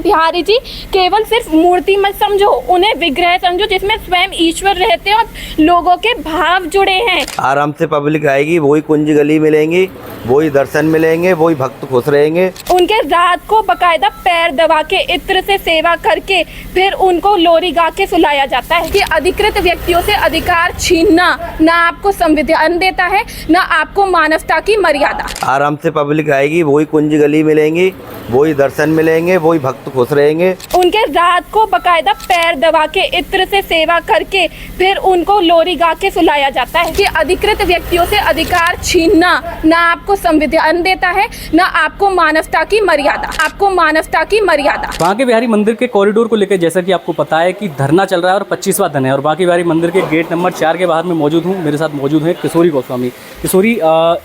बिहारी जी केवल सिर्फ मूर्ति मत समझो, उन्हें विग्रह समझो जिसमें स्वयं ईश्वर रहते हैं और लोगों के भाव जुड़े हैं। आराम से पब्लिक आएगी, वही कुंज गली मिलेंगी, वही दर्शन मिलेंगे, वही भक्त खुश रहेंगे। उनके रात को बकायदा पैर दबा के इत्र से सेवा करके फिर उनको लोरी गा के सुलाया जाता है कि अधिकृत व्यक्तियों से अधिकार छीनना ना आपको संविधान देता है ना आपको मानवता की मर्यादा। आराम से पब्लिक आएगी, वही कुंज गली मिलेंगी, वही दर्शन मिलेंगे, वही भक्त खुश रहेंगे। उनके रात को बकायदा पैर दबा के इत्र से सेवा करके फिर उनको लोरी गा के सुलाया जाता है कि अधिकृत व्यक्तियों से अधिकार छीनना ना आपको संविधान देता है ना आपको मानवता की मर्यादा, आपको मानवता की मर्यादा। बांके बिहारी मंदिर के कॉरिडोर को लेकर जैसा कि आपको पता है कि धरना चल रहा है और 25वां दिन है और बांके बिहारी मंदिर के गेट नंबर 4 के बाहर में मौजूद हूँ। मेरे साथ मौजूद है किशोरी गोस्वामी। किशोरी,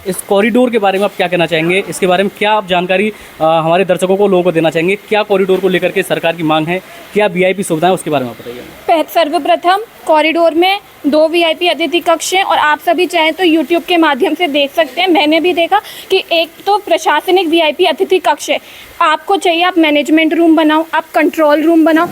इस कॉरिडोर के बारे में आप क्या कहना चाहेंगे? इसके बारे में क्या आप जानकारी हमारे दर्शकों को, लोगों को देना चाहेंगे? क्या कॉरिडोर को लेकर के सरकार की मांग है, क्या VIP सुविधाएं, उसके बारे में बताइए। सर्वप्रथम कॉरिडोर में 2 VIP अतिथि कक्ष हैं और आप सभी चाहें तो YouTube के माध्यम से देख सकते हैं। मैंने भी देखा कि एक तो प्रशासनिक VIP अतिथि कक्ष है, आपको चाहिए आप मैनेजमेंट रूम बनाओ, आप कंट्रोल रूम बनाओ।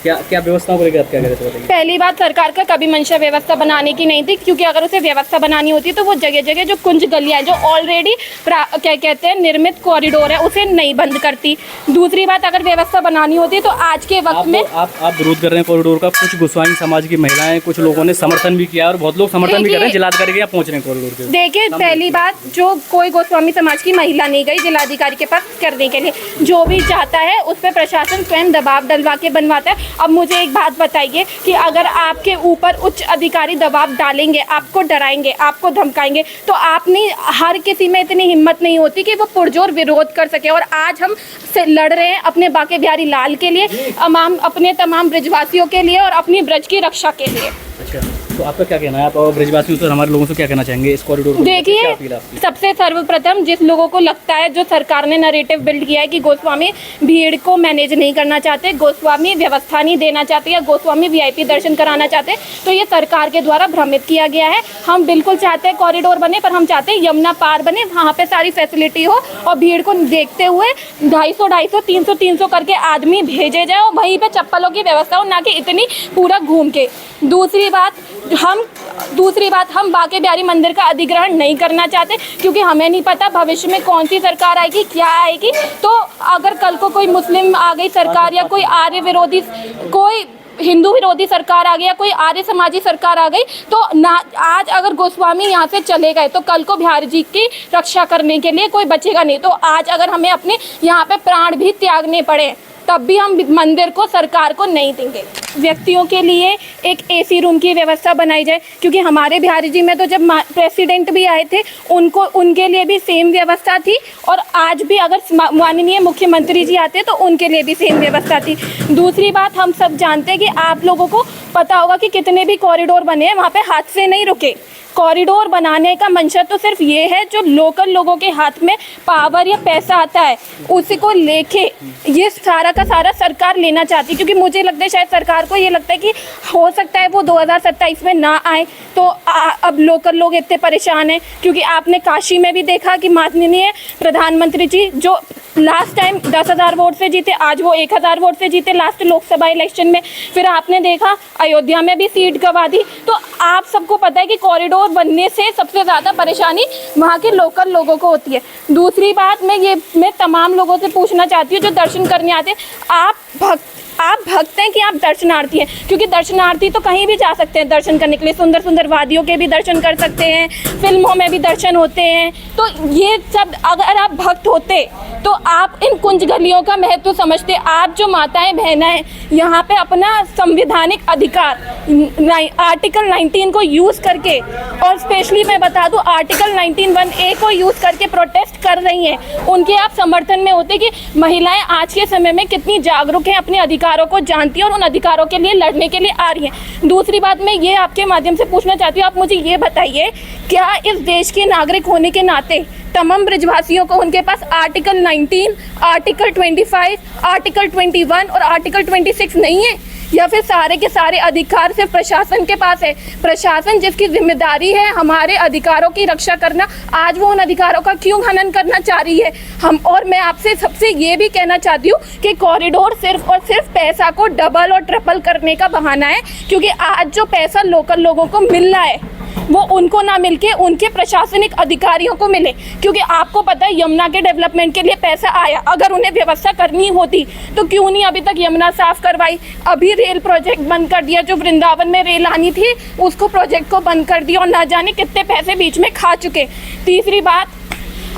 क्या व्यवस्थाओं को लेकर आप क्या कह रहे थे बताइए। पहली बात, सरकार का कभी मंशा व्यवस्था बनाने की नहीं थी, क्योंकि अगर उसे व्यवस्था बनानी होती तो वो जगह जगह जो कुंज गलियां जो ऑलरेडी क्या कहते हैं निर्मित कॉरिडोर है उसे नहीं बंद करती। दूसरी बात, अगर व्यवस्था बनानी होती तो आज के वक्त में आप विरोध कर रहे हैं कॉरिडोर का। कुछ गोस्वामी समाज की महिलाएं, कुछ लोगों ने समर्थन भी किया और बहुत लोग समर्थन भी कर रहे हैं। जिलाधिकारी के यहाँ पहुंच रहे हैं कॉरिडोर के। देखिए, पहली बात, जो कोई गोस्वामी समाज की महिला नहीं गई जिलाधिकारी के पास करने के लिए। जो भी चाहता है उस पर प्रशासन स्वयं दबाव डलवा के बनवाता है। अब मुझे एक बात बताइए कि अगर आपके ऊपर उच्च अधिकारी दबाव डालेंगे, आपको डराएंगे, आपको धमकाएंगे, तो आपने हर किसी में इतनी हिम्मत नहीं होती कि वो पुरजोर विरोध कर सके। और आज हम से लड़ रहे हैं अपने बांके बिहारी लाल के लिए, अपने तमाम ब्रजवासियों के लिए और अपनी ब्रज की रक्षा के लिए। अच्छा, तो आपका क्या कहना है? आप ब्रजवासियों से, हमारे लोगों से क्या कहना चाहेंगे इस कॉरिडोर को? देखिए, सबसे सर्वप्रथम जिस लोगों को लगता है, जो सरकार ने नैरेटिव बिल्ड किया है कि गोस्वामी भीड़ को मैनेज नहीं करना चाहते, गोस्वामी व्यवस्था नहीं देना चाहते या गोस्वामी VIP दर्शन कराना चाहते, तो ये सरकार के द्वारा भ्रमित किया गया है। हम बिल्कुल चाहते हैं कॉरिडोर बने, पर हम चाहते हैं यमुना पार बने, वहाँ पे सारी फैसिलिटी हो और भीड़ को देखते हुए 250, 300 करके आदमी भेजे जाए और वहीं पे चप्पलों की व्यवस्था हो, ना कि इतनी पूरा घूम के। दूसरी बात, हम बांके बिहारी मंदिर का अधिग्रहण नहीं करना चाहते, क्योंकि हमें नहीं पता भविष्य में कौन सी सरकार आएगी, क्या आएगी। तो अगर कल को कोई मुस्लिम आ गई सरकार या कोई आर्य विरोधी, कोई हिंदू विरोधी सरकार आ गई या कोई आर्य समाजी सरकार आ गई, तो ना आज अगर गोस्वामी यहाँ से चले गए तो कल को बिहारी जी की रक्षा करने के लिए कोई बचेगा नहीं। तो आज अगर हमें अपने यहाँ पे प्राण भी त्यागने पड़े तब भी हम मंदिर को, सरकार को नहीं देंगे। व्यक्तियों के लिए एक AC रूम की व्यवस्था बनाई जाए, क्योंकि हमारे बिहारी जी में तो जब प्रेसिडेंट भी आए थे उनके लिए भी सेम व्यवस्था थी, और आज भी अगर माननीय मुख्यमंत्री जी आते तो उनके लिए भी सेम व्यवस्था थी। दूसरी बात, हम सब जानते हैं कि आप लोगों को पता होगा कि कितने भी कॉरिडोर बने हैं वहाँ पे हादसे नहीं रुके। कॉरिडोर बनाने का मंशा तो सिर्फ ये है, जो लोकल लोगों के हाथ में पावर या पैसा आता है उसी को लेके ये सारा का सारा सरकार लेना चाहती है। क्योंकि मुझे लगता है शायद सरकार को ये लगता है कि हो सकता है वो 2027 में ना आए, तो अब लोकल लोग इतने परेशान हैं। क्योंकि आपने काशी में भी देखा कि माननीय प्रधानमंत्री जी जो लास्ट टाइम 10,000 वोट से जीते, आज वो 1,000 वोट से जीते लास्ट लोकसभा इलेक्शन में। फिर आपने देखा अयोध्या में भी सीट गंवा दी। तो आप सबको पता है कि कॉरिडोर बनने से सबसे ज़्यादा परेशानी वहाँ के लोकल लोगों को होती है। दूसरी बात, मैं तमाम लोगों से पूछना चाहती हूँ जो दर्शन करने आते हैं, आप भक्त हैं कि आप दर्शनार्थी हैं? क्योंकि दर्शनार्थी तो कहीं भी जा सकते हैं दर्शन करने के लिए, सुंदर सुंदर वादियों के भी दर्शन कर सकते हैं, फिल्मों में भी दर्शन होते हैं। तो ये सब, अगर आप भक्त होते तो आप इन कुंज गलियों का महत्व समझते। आप जो माताएं बहनें यहाँ पे अपना संवैधानिक अधिकार आर्टिकल 19 को यूज़ करके, और स्पेशली मैं बता दूँ आर्टिकल 19(1)(a) को यूज़ करके प्रोटेस्ट कर रही हैं, उनके आप समर्थन में होते कि महिलाएं आज के समय में कितनी जागरूक हैं, अपने अधिकारों को जानती हैं और उन अधिकारों के लिए लड़ने के लिए आ रही हैं। दूसरी बात, मैं ये आपके माध्यम से पूछना चाहती हूँ, आप मुझे ये बताइए, क्या इस देश के नागरिक होने के नाते तमाम ब्रजवासियों को उनके पास आर्टिकल 19, आर्टिकल 25, आर्टिकल 21 और आर्टिकल 26 नहीं है? या फिर सारे के सारे अधिकार सिर्फ प्रशासन के पास है? प्रशासन जिसकी जिम्मेदारी है हमारे अधिकारों की रक्षा करना, आज वो उन अधिकारों का क्यों हनन करना चाह रही है? और मैं आपसे सबसे ये भी कहना चाहती हूँ कि कॉरिडोर सिर्फ और सिर्फ पैसा को डबल और ट्रिपल करने का बहाना है, क्योंकि आज जो पैसा लोकल लोगों को मिल रहा है वो उनको ना मिलके उनके प्रशासनिक अधिकारियों को मिले। क्योंकि आपको पता है यमुना के डेवलपमेंट के लिए पैसा आया, अगर उन्हें व्यवस्था करनी होती तो क्यों नहीं अभी तक यमुना साफ करवाई? अभी रेल प्रोजेक्ट बंद कर दिया, जो वृंदावन में रेल आनी थी उसको प्रोजेक्ट को बंद कर दिया और ना जाने कितने पैसे बीच में खा चुके। तीसरी बात,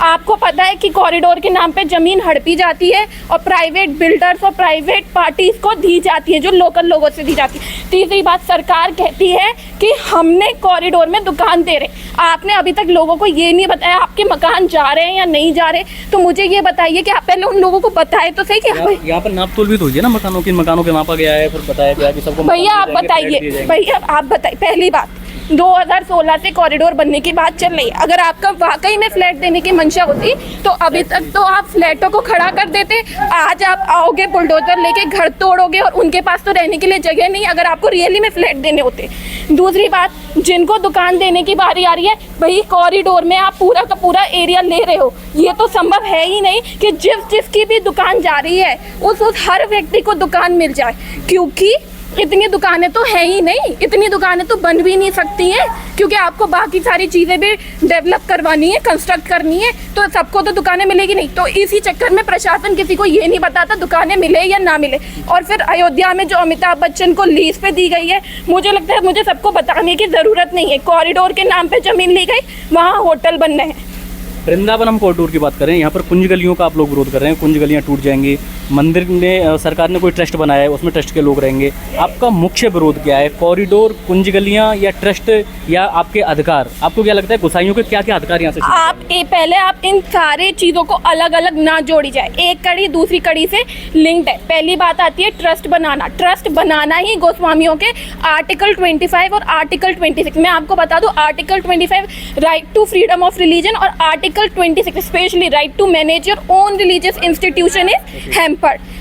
आपको पता है कि कॉरिडोर के नाम पे ज़मीन हड़पी जाती है और प्राइवेट बिल्डर्स और प्राइवेट पार्टीज को दी जाती है, जो लोकल लोगों से दी जाती है। तीसरी बात, सरकार कहती है कि हमने कॉरिडोर में दुकान दे रहे, आपने अभी तक लोगों को ये नहीं बताया आपके मकान जा रहे हैं या नहीं जा रहे। तो मुझे ये बताइए कि आप पहले उन लोगों को बताए तो सही कि यहाँ पर नाप तोल भी तो हुई है ना मकानों के नापा गया है, फिर बताया गया कि सबको। भैया आप बताइए, भैया आप बताइए, पहली बात 2016 से कॉरिडोर बनने की बात चल रही है, अगर आपका वाकई में फ्लैट देने की मंशा होती तो अभी तक तो आप फ्लैटों को खड़ा कर देते। आज आप आओगे बुलडोजर लेके घर तोड़ोगे और उनके पास तो रहने के लिए जगह नहीं, अगर आपको रियली में फ्लैट देने होते। दूसरी बात, जिनको दुकान देने की बारी आ रही है, भाई कॉरिडोर में आप पूरा का पूरा एरिया ले रहे हो, ये तो संभव है ही नहीं कि जिसकी भी दुकान जा रही है उस हर व्यक्ति को दुकान मिल जाए, क्योंकि इतनी दुकानें तो है ही नहीं, इतनी दुकानें तो बन भी नहीं सकती हैं, क्योंकि आपको बाकी सारी चीज़ें भी डेवलप करवानी है, कंस्ट्रक्ट करनी है, तो सबको तो दुकानें मिलेगी नहीं। तो इसी चक्कर में प्रशासन किसी को ये नहीं बताता दुकानें मिले या ना मिले। और फिर अयोध्या में जो अमिताभ बच्चन को लीज पे दी गई है, मुझे लगता है मुझे सबको बताने की ज़रूरत नहीं है, कॉरिडोर के नाम पर ज़मीन ली गई, वहाँ होटल बन रहे हैं। वृंदावन हम कॉरिडोर की बात करें, यहाँ पर कुंज गलियों का आप लोग विरोध कर रहे हैं, कुंज गलियाँ टूट जाएंगी, मंदिर में सरकार ने कोई ट्रस्ट बनाया है उसमें ट्रस्ट के लोग रहेंगे, आपका मुख्य विरोध क्या है? कॉरिडोर, कुंज गलियाँ या ट्रस्ट या आपके अधिकार? आपको क्या लगता है गोसाइयों के क्या क्या अधिकार यहाँ से? पहले आप इन सारे चीज़ों को अलग अलग ना जोड़ी जाए, एक कड़ी दूसरी कड़ी से लिंक्ड है। पहली बात आती है ट्रस्ट बनाना। ट्रस्ट बनाना ही गोस्वामियों के आर्टिकल 25 और आर्टिकल 26, मैं आपको बता दूं, article 25 right to freedom of religion और article 26 specially right to manage your own religious institution is hampered.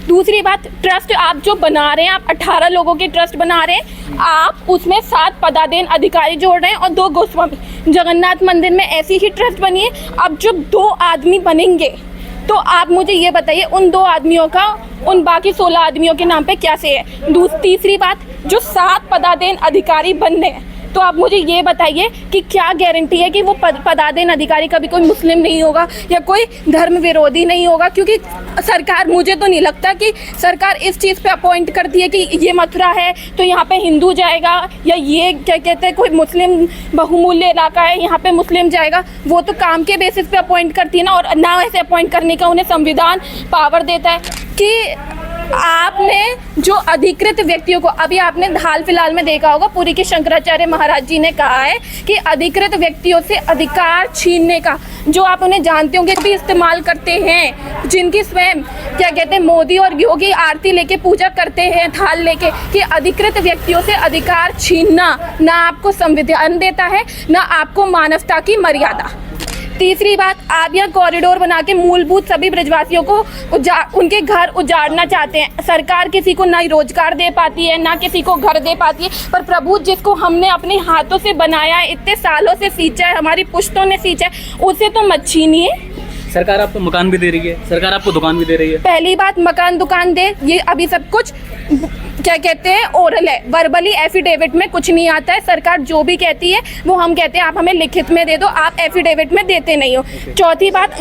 दूसरी बात, ट्रस्ट आप जो बना रहे हैं, आप 18 लोगों के ट्रस्ट बना रहे हैं, आप उसमें 7 पदाधीन अधिकारी जोड़ रहे हैं और 2 गोस्वामी। जगन्नाथ मंदिर में ऐसी ही ट्रस्ट बनी है। अब जब 2 आदमी बनेंगे तो आप मुझे ये बताइए उन 2 आदमियों का उन बाकी 16 आदमियों के नाम पे क्या से है? तीसरी बात, जो 7 पदाधीन अधिकारी बन रहे हैं, तो आप मुझे ये बताइए कि क्या गारंटी है कि वो पदाधीन अधिकारी कभी कोई मुस्लिम नहीं होगा या कोई धर्म विरोधी नहीं होगा? क्योंकि सरकार, मुझे तो नहीं लगता कि सरकार इस चीज़ पे अपॉइंट करती है कि ये मथुरा है तो यहाँ पे हिंदू जाएगा, या ये क्या कहते हैं कोई मुस्लिम बहुमूल्य इलाका है यहाँ पे मुस्लिम जाएगा। वो तो काम के बेसिस पे अपॉइंट करती है ना, और ना ऐसे अपॉइंट करने का उन्हें संविधान पावर देता है कि आपने जो अधिकृत व्यक्तियों को, अभी आपने हाल फिलहाल में देखा होगा, पुरी के शंकराचार्य महाराज जी ने कहा है कि अधिकृत व्यक्तियों से अधिकार छीनने का, जो आप उन्हें जानते होंगे भी इस्तेमाल करते हैं, जिनकी स्वयं क्या कहते हैं मोदी और योगी आरती लेके पूजा करते हैं थाल लेके, कि अधिकृत व्यक्तियों से अधिकार छीनना ना आपको संविधान देता है ना आपको मानवता की मर्यादा। तीसरी बात, आप यहाँ कॉरिडोर बना के मूलभूत सभी ब्रजवासियों को उनके घर उजाड़ना चाहते हैं। सरकार किसी को ना रोजगार दे पाती है ना किसी को घर दे पाती है, पर प्रभु जिसको हमने अपने हाथों से बनाया है, इतने सालों से सींचा है, हमारी पुश्तों ने सींचा है, उसे तो मत छीनिए। सरकार आपको मकान भी दे रही है, सरकार आपको दुकान भी दे रही है। पहली बात, मकान दुकान दे, ये अभी सब कुछ क्या कहते हैं ओरल है, वर्बली एफिडेविट में कुछ नहीं आता है। सरकार जो भी कहती है वो हम कहते हैं आप हमें लिखित में दे दो, आप एफिडेविट में देते नहीं हो। चौथी बात,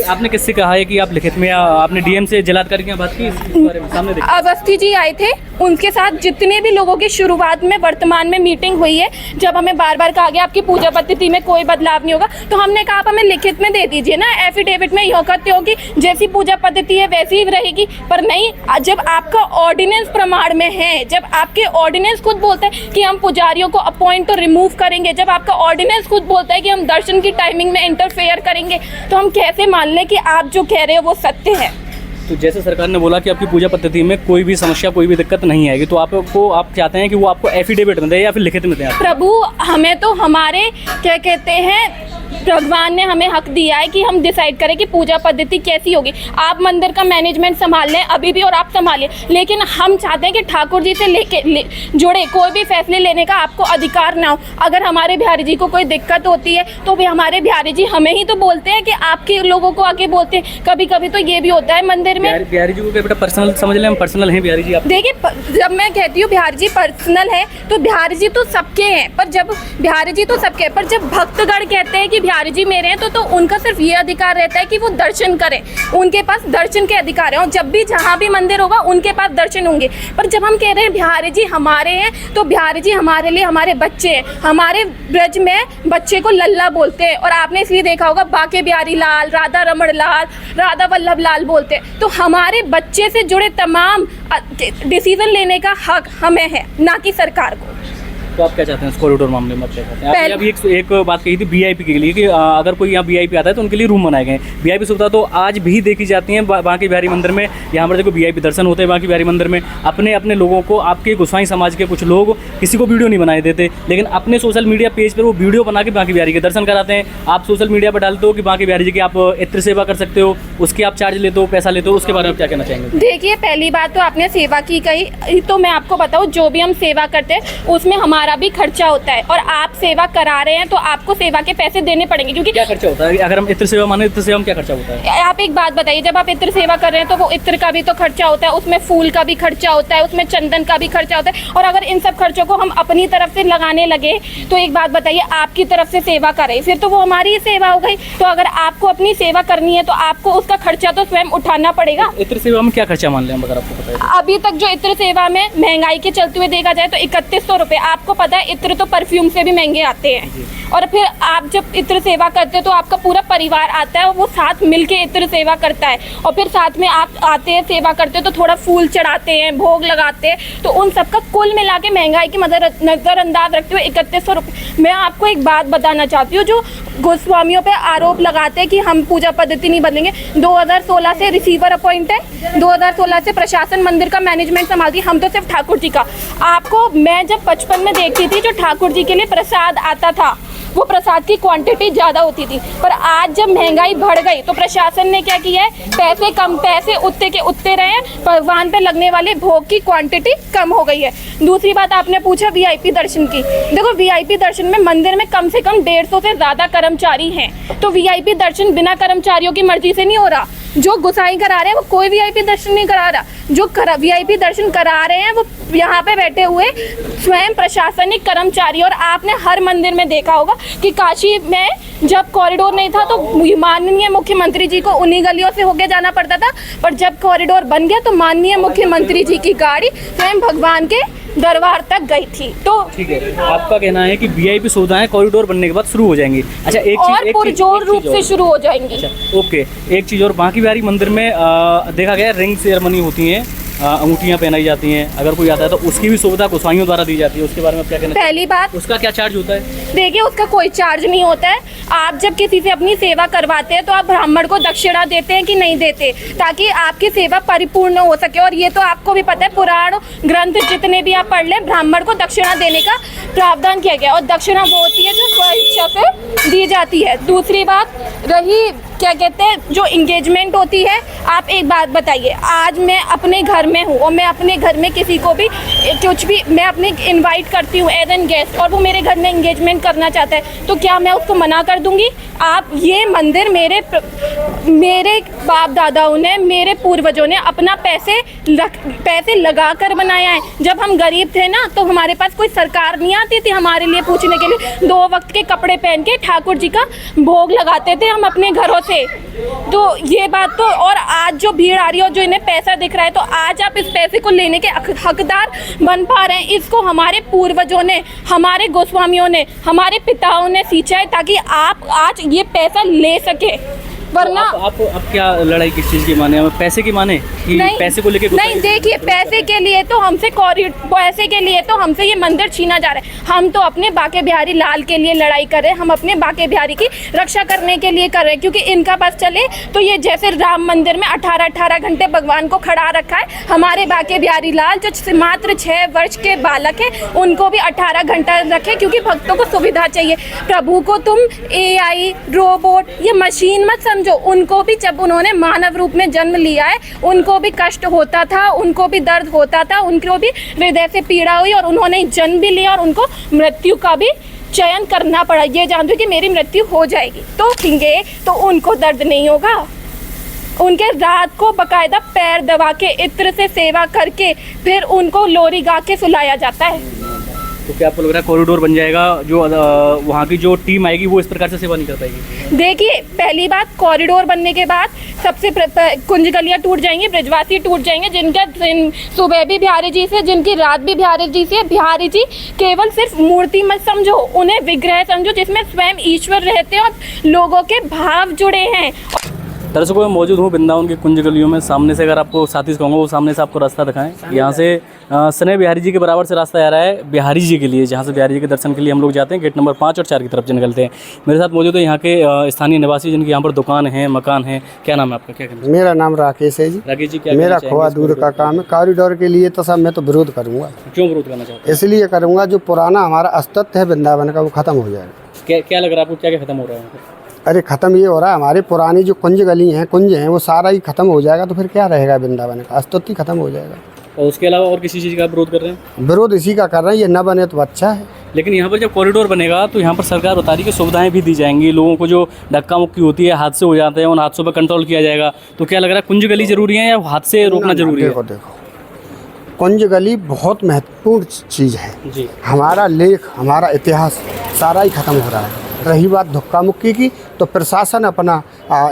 आपने किससे कहा है कि आप लिखित में, आपने डीएम से जिलाधिकारी की बात की इस बारे में? सामने देखिए, अवस्थी जी आए थे, उनके साथ जितने भी लोगों की शुरुआत में वर्तमान में मीटिंग हुई है, जब हमें बार बार कहा गया आपकी पूजा पद्धति में कोई बदलाव नहीं होगा, तो हमने कहा आप हमें लिखित में दे दीजिए ना, एफिडेविट में यूँ कहते हो कि जैसी पूजा पद्धति है वैसी ही रहेगी। पर नहीं, जब आपका ऑर्डिनेंस प्रमाण में है, जब आपके ऑर्डिनेंस खुद बोलता है कि हम पुजारियों को अपॉइंट और रिमूव करेंगे, जब आपका ऑर्डिनेंस खुद बोलता है कि हम दर्शन की टाइमिंग में इंटरफेयर करेंगे, तो हम कैसे मान लें कि आप जो कह रहे हो वो सत्य है? तो जैसे सरकार ने बोला कि आपकी पूजा पद्धति में कोई भी समस्या, कोई भी दिक्कत नहीं आएगी, तो आप चाहते हैं कि वो आपको एफिडेविट में दे या फिर लिखित में दें? प्रभु, हमें तो हमारे क्या कहते हैं भगवान ने हमें हक दिया है कि हम डिसाइड करें कि पूजा पद्धति कैसी होगी। आप मंदिर का मैनेजमेंट संभाल लें अभी भी और आप संभालिए, लेकिन हम चाहते हैं कि ठाकुर जी से जुड़े कोई भी फैसले लेने का आपको अधिकार ना हो। अगर हमारे बिहारी जी को कोई दिक्कत होती है तो भी हमारे बिहारी जी हमें ही तो बोलते हैं कि आपके लोगों को आके बोलते हैं। कभी कभी तो ये भी होता है मंदिर में। बिहारी जी को बेटा पर्सनल समझ लें, हम पर्सनल हैं बिहारी जी आप। देखिए, जब मैं कहती हूँ बिहारी जी पर्सनल है तो बिहारी जी तो सबके हैं, पर जब बिहारी जी तो सबके हैं, पर जब भक्तगण कहते हैं कि बिहारी जी मेरे हैं तो उनका सिर्फ ये अधिकार रहता है कि वो दर्शन करें, उनके पास दर्शन के अधिकार है और जब भी जहाँ भी मंदिर होगा उनके पास दर्शन होंगे। पर जब हम कह रहे हैं बिहारी जी हमारे हैं तो बिहारी जी हमारे लिए हमारे बच्चे हैं। हमारे ब्रज में बच्चे को लल्ला बोलते हैं और आपने इसलिए देखा होगा बाके बिहारी लाल, राधा रमण लाल, राधा वल्लभ लाल बोलते हैं। तो हमारे बच्चे से जुड़े तमाम डिसीजन लेने का हक हमें है, ना कि सरकार को। तो आप क्या चाहते हैं इस कॉरिडोर मामले में? आप क्या चाहते हैं? आपने अभी एक बात कही थी वीआईपी के लिए कि अगर कोई यहाँ वीआईपी आता है तो उनके लिए रूम बनाए गए हैं। वीआईपी सुविधा तो आज भी देखी जाती है बांके बिहारी मंदिर में। यहाँ पर देखो वीआईपी दर्शन होते हैं बांके बिहारी मंदिर में। अपने अपने लोगों को, आपके गोसाई समाज के कुछ लोग किसी को वीडियो नहीं बनाए देते, लेकिन अपने सोशल मीडिया पेज पर वो वीडियो बना के बांके बिहारी के दर्शन कराते हैं। आप सोशल मीडिया पर डालते हो कि बांके बिहारी जी की आप इत्र सेवा कर सकते हो, उसके आप चार्ज लेते हो, पैसा लेते हो, उसके बारे में क्या कहना चाहेंगे? देखिए, पहली बात तो आपने सेवा की कही, तो मैं आपको बताऊँ जो भी हम सेवा करते हैं उसमें हमारा भी खर्चा होता है और आप सेवा करा रहे हैं तो आपको सेवा के पैसे देने पड़ेंगे। क्योंकि क्या खर्चा होता है अगर हम इत्र सेवा माने? इत्र सेवा में क्या खर्चा होता है? आप एक बात बताइए, जब आप इत्र सेवा कर रहे हैं तो वो इत्र का भी तो खर्चा होता है, उसमें फूल का भी खर्चा होता है, उसमें चंदन का भी खर्चा होता है। और अगर इन सब खर्चों को हम अपनी तरफ से लगाने लगे तो एक बात बताइए, आपकी तरफ से सेवा करें फिर तो वो हमारी ही सेवा हो गई। तो अगर आपको अपनी सेवा करनी है तो आपको उसका खर्चा तो स्वयं उठाना पड़ेगा। इत्र सेवा में क्या खर्चा मान लें अगर आपको पता है? अभी तक जो इत्र सेवा में महंगाई के चलते हुए देखा जाए तो 3100 रुपये। आपको पता है इत्र तो परफ्यूम से भी महंगे आते हैं। और फिर आप जब इत्र सेवा करते हैं तो आपका पूरा परिवार आता है और वो साथ मिलके इत्र सेवा करता है। और फिर साथ में आप आते हैं, सेवा करते हैं तो थोड़ा फूल चढ़ाते हैं, भोग लगाते हैं, तो उन सबका कुल मिला के महंगाई की नज़रअंदाज रखते हुए 3100 रुपये। मैं आपको एक बात बताना चाहती हूँ, जो गोस्वामियों पे आरोप लगाते हैं कि हम पूजा पद्धति नहीं बदलेंगे। 2016 से रिसीवर अपॉइंट है, 2016 से प्रशासन मंदिर का मैनेजमेंट संभालती है, हम तो सिर्फ ठाकुर जी का। आपको मैं जब 55 में देखती थी जो ठाकुर जी के लिए प्रसाद आता था वो प्रसाद की क्वांटिटी ज़्यादा होती थी, पर आज जब महंगाई बढ़ गई तो प्रशासन ने क्या किया है, पैसे कम, पैसे उतने के उतने रहे हैं, भगवान पे लगने वाले भोग की क्वांटिटी कम हो गई है। दूसरी बात आपने पूछा वीआईपी दर्शन की। देखो, वीआईपी दर्शन में मंदिर में कम से कम 150 से ज़्यादा कर्मचारी हैं, तो वीआईपी दर्शन बिना कर्मचारियों की मर्जी से नहीं हो रहा। जो गुसाई करा रहे हैं वो कोई वीआईपी दर्शन नहीं करा रहा, जो वीआईपी दर्शन करा रहे हैं वो यहाँ पे बैठे हुए स्वयं प्रशासनिक कर्मचारी। और आपने हर मंदिर में देखा होगा कि काशी में जब कॉरिडोर नहीं था तो माननीय मुख्यमंत्री जी को उन्हीं गलियों से होके जाना पड़ता था, पर जब कॉरिडोर बन गया तो माननीय मुख्यमंत्री जी की गाड़ी स्वयं भगवान के दरबार तक गई थी। तो ठीक है, आपका कहना है कि वीआईपी सुविधाएं कॉरिडोर बनने के बाद शुरू हो जाएंगी। अच्छा, एक चीज और पुरजोर रूप से शुरू हो जाएंगी। अच्छा, ओके, एक चीज़ और, बांके बिहारी मंदिर में देखा गया रिंग सेरेमनी होती है, अंगूठियाँ पहनाई जाती हैं, अगर कोई आता है तो उसकी भी सुविधा गोसाइयों द्वारा दी जाती है, उसके बारे में क्या कहना? पहली बात, उसका क्या चार्ज होता है? देखिए, उसका कोई चार्ज नहीं होता है। आप जब किसी से अपनी सेवा करवाते हैं तो आप ब्राह्मण को दक्षिणा देते हैं कि नहीं देते, ताकि आपकी सेवा परिपूर्ण हो सके। और ये तो आपको भी पता है, पुराण ग्रंथ जितने भी आप पढ़ लें, ब्राह्मण को दक्षिणा देने का प्रावधान किया गया और दक्षिणा वो होती है जो स्वेच्छा से दी जाती है। दूसरी बात रही क्या कहते हैं, जो इंगेजमेंट होती है, आप एक बात बताइए, आज मैं अपने घर में हूँ और मैं अपने घर में किसी को भी कुछ भी मैं अपने इनवाइट करती हूँ एज एन गेस्ट, और वो मेरे घर में इंगेजमेंट करना चाहता है तो क्या मैं उसको मना कर दूंगी? आप, ये मंदिर मेरे बाप दादाओं ने, मेरे पूर्वजों ने अपना पैसे लगा कर बनाया है। जब हम गरीब थे ना तो हमारे पास कोई सरकार नहीं आती थी हमारे लिए पूछने के लिए, 2 वक्त के कपड़े पहन के ठाकुर जी का भोग लगाते थे हम अपने घरों से। तो ये बात तो, और आज जो भीड़ आ रही है और जो इन्हें पैसा दिख रहा है, तो आज आप इस पैसे को लेने के हकदार बन पा रहे हैं। इसको हमारे पूर्वजों ने, हमारे गोस्वामियों ने, हमारे पिताओं ने सींचा है ताकि आप आज ये पैसा ले सके। वरना आप क्या लड़ाई किस चीज़ की माने, पैसे की माने कि पैसे को लेके? नहीं, देखिए पैसे के लिए तो हमसे ये मंदिर छीना जा रहा है। हम तो अपने बांके बिहारी लाल के लिए लड़ाई कर रहे हैं, हम अपने बांके बिहारी की रक्षा करने के लिए कर रहे हैं, क्योंकि इनका पास चले तो ये जैसे राम मंदिर में 18 घंटे भगवान को खड़ा रखा है, हमारे बांके बिहारी लाल जो मात्र 6 वर्ष के बालक है उनको भी 18 घंटा रखे, क्योंकि भक्तों को सुविधा चाहिए। प्रभु को तुम AI रोबोट ये मशीन मत समझो, उनको भी जब उन्होंने मानव रूप में जन्म लिया है उनको भी कष्ट होता था, उनको भी दर्द होता था, उनको भी हृदय से पीड़ा हुई और उन्होंने जन्म भी लिया और उनको मृत्यु का भी चयन करना पड़ा। ये जानते हो कि मेरी मृत्यु हो जाएगी तो खिंगे तो उनको दर्द नहीं होगा। उनके रात को बकायदा पैर दबा के इत्र से सेवा करके फिर उनको लोरी गा के सुलाया जाता है। तो क्या आपको लग रहा है कॉरिडोर बन जाएगा, जो वहाँ की जो टीम आएगी वो इस प्रकार से सेवा नहीं कर पाएगी? देखिए, पहली बात कॉरिडोर बनने के बाद सबसे कुंज गलियाँ टूट जाएंगी, ब्रजवासी टूट जाएंगे, जिनका सुबह भी बिहारी जी से, जिनकी रात भी बिहारी जी से। बिहारी जी केवल सिर्फ मूर्ति मत समझो, उन्हें विग्रह समझो जिसमें स्वयं ईश्वर रहते हैं और लोगों के भाव जुड़े हैं। दर्शकों मैं मौजूद हूँ वृंदावन की कुंज गलियों में। सामने से अगर आपको साथी कहूँगा वो सामने से आपको रास्ता दिखाएं। यहाँ से सने बिहारी जी के बराबर से रास्ता आ रहा है बिहारी जी के लिए, जहाँ से बिहारी जी के दर्शन के लिए हम लोग जाते हैं। गेट नंबर 5 और 4 की तरफ निकलते हैं। मेरे साथ मौजूद है यहाँ के स्थानीय निवासी जिनकी यहाँ पर दुकान है, मकान है। क्या नाम है आपका, क्या कहना? मेरा नाम राकेश है जी। राकेश जी, क्या मेरा खोआ दूर का काम है। कॉरिडोर के लिए तो सब मैं तो विरोध करूँगा। क्यों विरोध करना चाहते हैं? इसलिए करूँगा जो पुराना हमारा अस्तित्व है वृंदावन का वो खत्म हो जाएगा। क्या लग रहा है आपको, क्या खत्म हो रहा है? अरे खत्म ये हो रहा है, हमारे पुरानी जो कुंज गली हैं, कुंज हैं, वो सारा ही खत्म हो जाएगा। तो फिर क्या रहेगा वृंदावन का अस्तित्व ही खत्म हो जाएगा। और उसके अलावा और किसी चीज़ का विरोध कर रहे हैं? विरोध इसी का कर रहे हैं, ये न बने तो अच्छा है। लेकिन यहाँ पर जब कॉरिडोर बनेगा तो यहाँ पर सरकार बता रही है कि सुविधाएं भी दी जाएंगी। लोगों को जो धक्का मुक्की होती है, हादसे हो जाते हैं, उन हादसों पर कंट्रोल किया जाएगा। तो क्या लग रहा है कुंज गली जरूरी है या हादसे रोकना जरूरी है? देखो कुंज गली बहुत महत्वपूर्ण चीज़ है जी। हमारा लेख, हमारा इतिहास सारा ही खत्म हो रहा है। रही बात धक्का मुक्की की, तो प्रशासन अपना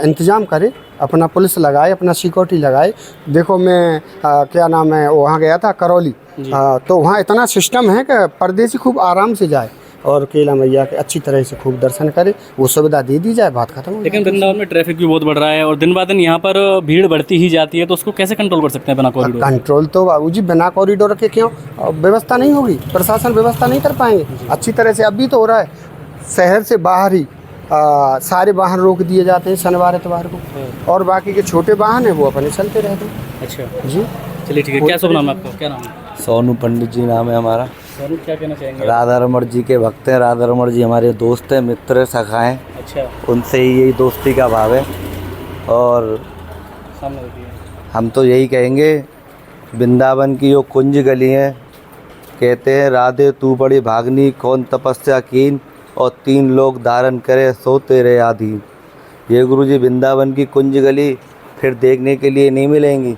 इंतजाम करे, अपना पुलिस लगाए, अपना सिक्योरिटी लगाए। देखो मैं क्या नाम है वहाँ गया था करौली, तो वहाँ इतना सिस्टम है कि परदेसी खूब आराम से जाए और केला मैया के अच्छी तरह से खूब दर्शन करे, वो सुविधा दे दी जाए, बात खत्म हो। लेकिन वृंदावन में ट्रैफिक भी बहुत बढ़ रहा है और दिन ब दिन यहाँ पर भीड़ बढ़ती ही जाती है, तो उसको कैसे कंट्रोल कर सकते हैं बिना कॉरिडोर? कंट्रोल तो बाबूजी बिना कॉरिडोर के क्यों, व्यवस्था नहीं होगी, प्रशासन व्यवस्था नहीं कर पाएंगे अच्छी तरह से। अभी तो हो रहा है शहर से बाहर ही सारे वाहन रोक दिए जाते हैं शनिवार इतवार को, और बाकी के छोटे वाहन हैं वो अपने चलते रहते हैं। अच्छा जी, चलिए ठीक है। क्या शुभ नाम है आपका, क्या नाम है? सोनू पंडित जी नाम है हमारा। सोनू, क्या कहना चाहेंगे? राधा रमण जी के भक्त हैं। राधा रमण जी हमारे दोस्त हैं, मित्र, सखा हैं। अच्छा, उनसे ही यही दोस्ती का भाव है। और सामने देखिए। हम तो यही कहेंगे, वृंदावन की जो कुंज गली है, कहते हैं राधे तू बड़ी भागनी, कौन तपस्या कीन, और 3 लोग धारण करे सो तेरे आधीन। ये गुरुजी वृंदावन की कुंज गली फिर देखने के लिए नहीं मिलेंगी।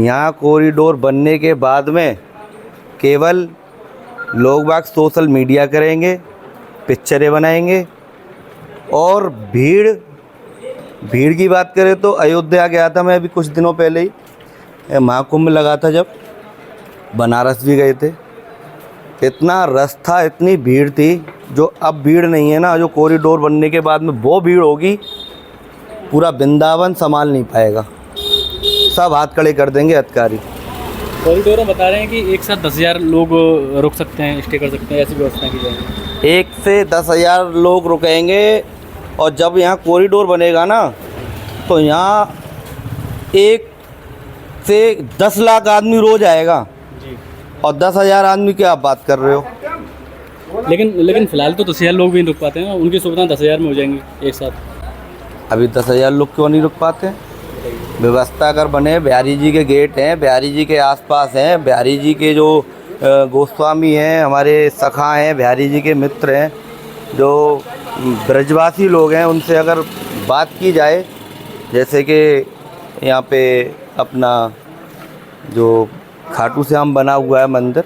यहाँ कॉरिडोर बनने के बाद में केवल लोग बाग सोशल मीडिया करेंगे, पिक्चरें बनाएंगे, और भीड़ की बात करें तो अयोध्या गया था मैं अभी कुछ दिनों पहले ही, महाकुंभ लगा था जब, बनारस भी गए थे। इतना रस था, इतनी भीड़ थी, जो अब भीड़ नहीं है ना, जो कॉरिडोर बनने के बाद में वो भीड़ होगी, पूरा वृंदावन संभाल नहीं पाएगा, सब हाथ खड़े कर देंगे अधिकारी। कॉरिडोर में बता रहे हैं कि एक साथ 10,000 लोग रुक सकते हैं, स्टे कर सकते हैं, ऐसी व्यवस्था की जाएगी। 1 से 10,000 लोग रुकेंगे, और जब यहाँ कॉरिडोर बनेगा ना तो यहाँ 1 से 10 लाख आदमी रोज आएगा, और 10,000 आदमी की आप बात कर रहे हो। लेकिन फिलहाल तो 10,000 लोग भी नहीं रुक पाते हैं, उनकी सुविधा 10,000 में हो जाएंगी एक साथ। अभी 10,000 लोग क्यों नहीं रुक पाते? व्यवस्था अगर बने, बिहारी जी के गेट हैं, बिहारी जी के आसपास हैं, बिहारी जी के जो गोस्वामी हैं, हमारे सखा हैं, बिहारी जी के मित्र हैं, जो ब्रजवासी लोग हैं, उनसे अगर बात की जाए, जैसे कि यहाँ पे अपना जो खाटू श्याम बना हुआ है मंदिर,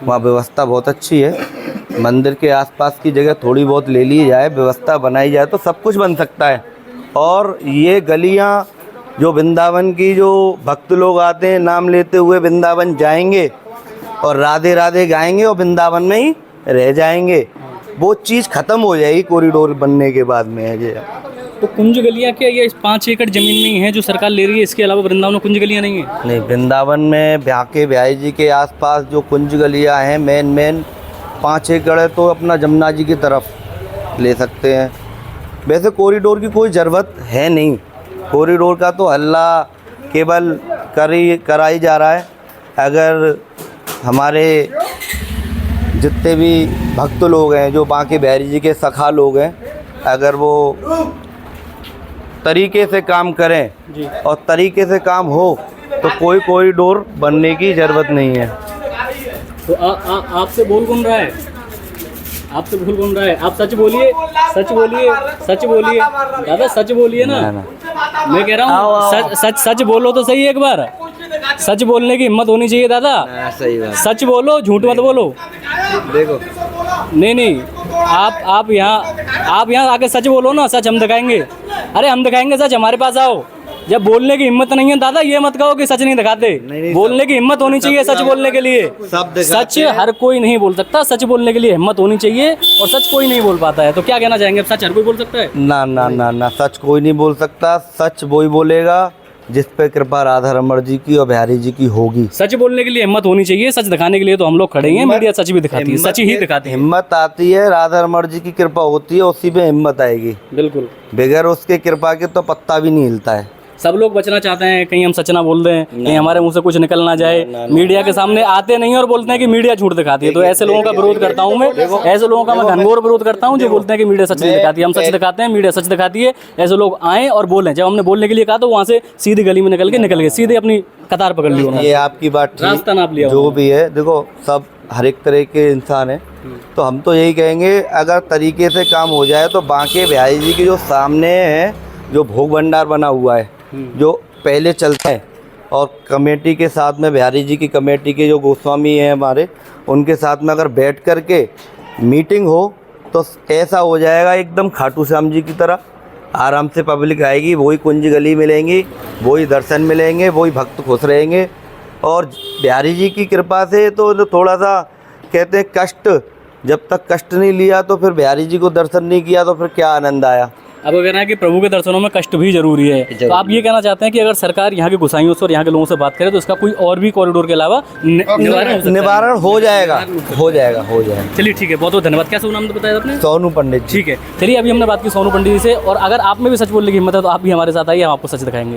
वहाँ व्यवस्था बहुत अच्छी है। मंदिर के आसपास की जगह थोड़ी बहुत ले ली जाए, व्यवस्था बनाई जाए, तो सब कुछ बन सकता है। और ये गलियाँ जो वृंदावन की, जो भक्त लोग आते हैं नाम लेते हुए वृंदावन जाएंगे और राधे राधे गाएंगे और वृंदावन में ही रह जाएंगे, वो चीज़ ख़त्म हो जाएगी कॉरिडोर बनने के बाद में है। तो कुंज गलियाँ क्या ये 5 एकड़ जमीन में ही है जो सरकार ले रही है, इसके अलावा वृंदावन में कुंज गलियाँ नहीं है? नहीं, वृंदावन में ब्याके ब्याई जी के आसपास जो कुंज गलियाँ हैं मेन 5 एकड़ है, तो अपना जमुना जी की तरफ ले सकते हैं। वैसे कॉरिडोर की कोई ज़रूरत है नहीं, कॉरिडोर का तो हल्ला केवल कराई जा रहा है। अगर हमारे जितने भी भक्त लोग हैं, जो बांके बिहारी जी के सखा लोग हैं, अगर वो तरीके से काम करें और तरीके से काम हो तो कोई कॉरिडोर बनने की ज़रूरत नहीं है। तो आपसे बोल कौन रहा है? आपसे भूल कौन रहा है? आप सच बोलिए, सच बोलिए, सच बोलिए दादा, सच बोलिए ना। मैं कह रहा हूँ सच बोलो तो सही, एक बार सच बोलने की हिम्मत होनी चाहिए दादा। सही बात। सच बोलो, झूठ मत बोलो। देखो, नहीं, आप यहाँ आके सच बोलो ना, सच हम दिखाएंगे। अरे हम दिखाएंगे सच, हमारे पास आओ। जब बोलने की हिम्मत नहीं है दादा, ये मत कहो कि सच नहीं दिखाते। नहीं, बोलने की हिम्मत होनी चाहिए सच बोलने के लिए। सच हर कोई नहीं बोल सकता, सच बोलने के लिए हिम्मत होनी चाहिए, और सच कोई नहीं बोल पाता है। तो क्या कहना चाहेंगे? सच हर कोई बोल सकता है? ना ना ना ना, सच कोई नहीं बोल सकता। सच वही बोलेगा जिस पे कृपा राधा रमण जी की और बिहारी जी की होगी। सच बोलने के लिए हिम्मत होनी चाहिए, सच दिखाने के लिए तो हम लोग खड़े हैं। मीडिया सच भी दिखाती है, सच ही दिखाती है। हिम्मत आती है, राधा रमण जी की कृपा होती है, उसी पे हिम्मत आएगी। बिल्कुल, बगैर उसके कृपा के तो पत्ता भी नहीं हिलता है। सब लोग बचना चाहते हैं, कहीं हम सच ना बोल दें, कहीं हमारे मुंह से कुछ निकल ना जाए। मीडिया के सामने आते नहीं और बोलते हैं कि मीडिया झूठ दिखाती है। तो ऐसे लोगों का विरोध करता हूं मैं, ऐसे लोगों का मैं घनघोर विरोध करता हूं जो बोलते हैं कि मीडिया सच नहीं दिखाती है। हम सच दिखाते हैं, मीडिया सच दिखाती है। ऐसे लोग आए और बोलें। जब हमने बोलने के लिए कहा तो वहाँ से सीधी गली में निकल गए, सीधे अपनी कतार पकड़ ली उन्होंने। ये आपकी बात ठीक, रास्ता नाप लिया जो भी है। देखो, सब हर एक तरह के इंसान हैं, तो हम तो यही कहेंगे अगर तरीके से काम हो जाए तो बांके बिहारी जी के जो सामने है, जो भोग भंडार बना हुआ है, जो पहले चलता है, और कमेटी के साथ में बिहारी जी की कमेटी के जो गोस्वामी हैं हमारे, उनके साथ में अगर बैठ कर के मीटिंग हो तो ऐसा हो जाएगा एकदम खाटू श्याम जी की तरह। आराम से पब्लिक आएगी, वही कुंज गली मिलेंगी, वही दर्शन मिलेंगे, वही भक्त खुश रहेंगे। और बिहारी जी की कृपा से तो थोड़ा सा कहते हैं कष्ट, जब तक कष्ट नहीं लिया तो फिर बिहारी जी को दर्शन नहीं किया तो फिर क्या आनंद आया। अब कहना है कि प्रभु के दर्शनों में कष्ट भी जरूरी है। तो आप ये कहना चाहते हैं कि अगर सरकार यहाँ के गोसाइयों से और यहाँ के लोगों से बात करे तो इसका कोई और भी कॉरिडोर के अलावा निवारण हो जाएगा, हो जाएगा, हो जाएगा। चलिए ठीक है, बहुत बहुत धन्यवाद। क्या शुभ नाम तो बताया आपने? सोनू पंडित जी। ठीक है, चलिए अभी हमने बात की सोनू पंडित जी से, और अगर आप में भी सच बोलने की हिम्मत है तो आप भी हमारे साथ आइए, हम आपको सच दिखाएंगे।